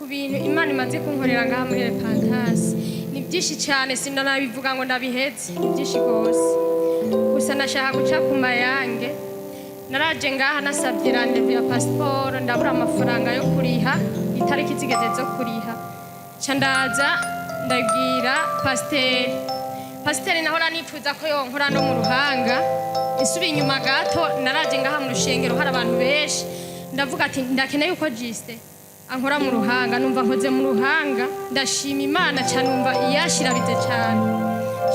ku bintu Imana imaze kunkorera ngaha muri Repentance ni byinshi cyane sindanabivuga ngo ndabiheze ni byinshi gose gusa nashaka guca ku mayange naraje ngaha nasabye rendez-vous ya passport ndabura amafaranga yo kuriha itariki zigeze zo kuriha candaza ndagira pasiteri nahora nifuza ko yonkora no mu Ruhanga isubi inyuma gato naraje ngaha mu rushengero hari abantu benshi ndavuga ati ndakeneye uko Juste ankora mu Ruhanga numva nkoze mu Ruhanga ndashima Imana cyane numva iyashira bize cyane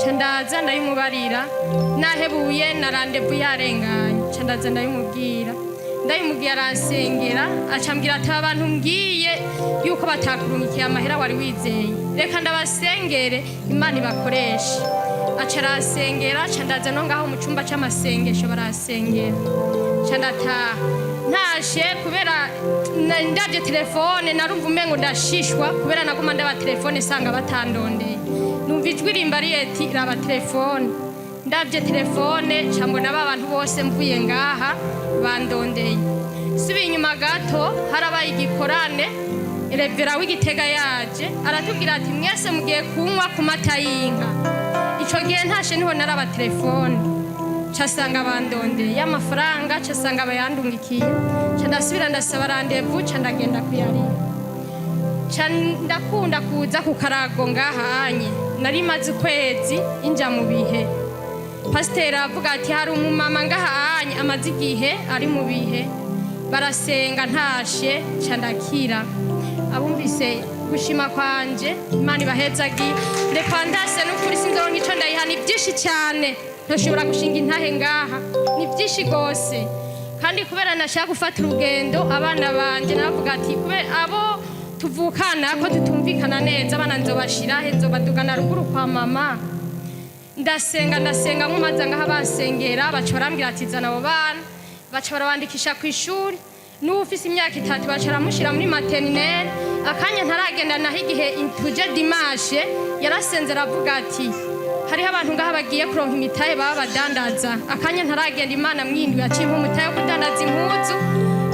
candaza ndayimubarira nahebuye na rendez-vous yarenganye candaza ndayimubwira aransengera acambwira ati abantu ngiye yuko batakurungikiye amahera wari wizeye reka ndabasengere Imana ibakoresha acarasengera candaza no ngaho mu cyumba cy'amasengesho barasengera candata ntashe kubera ndavye telefone narumva umengo ndashishwa kubera naguma ndaba telefone sanga batandondeye numva ijwi rimbariye ati raba telefone ndavye telefone cambona abantu bose mvuye ngaha bandondeye subi inyuma gato harabaye igikorane Revera w'Igitega yaje aratubwira ati mwese mugiye kunywa ku mata y'inka ico gihe ntashe niho naraba telefone casanga bandondeye y'amafaranga casanga bayandungikiye ndasubira ndasaba rendez-vous ndagenda kuyarira ndakunda kuza ku Karago ngahanye nari maze ukwezi inja mu bihe pasiteri avuga ati hari umumama ngahanye amaze igihe ari mu bihe barasenga ntashe ndakira abumvise gushima kwanje Imana ibahezagi Repentance n'ukuri sinzoronka ico ndayiha ni byinshi cyane ntashobora gushinga intahe ngaha ni byinshi gose kandi kubera nashaka gufata urugendo abana banje navuga ati kubera abo tuvukana ko tutumvikana neza abana nzobashira he nzobadugana ruguru kwa mama ndasenga nkumaza ngaha basengera baca barambwira ati zana abo bana baca barabandikisha ku ishuri n'ufise imyaka 3 baca baramushira muri maternelle akanya ntaragenda naho igihe tuje dimanche yarasenze aravuga ati hariho abantu ngaha bagiye kuronka imitahe baba badandaza akanya ntaragenda Imana mwindwi yaciye umutahe wo kudandaza impuzu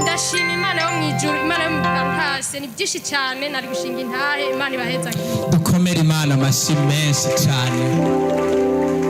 ndashima Imana yo mwijuru Imana yo mugantase ni byinshi cyane nari gushinga intahe Imana ibaheza dukomere Imana amashi menshi cyane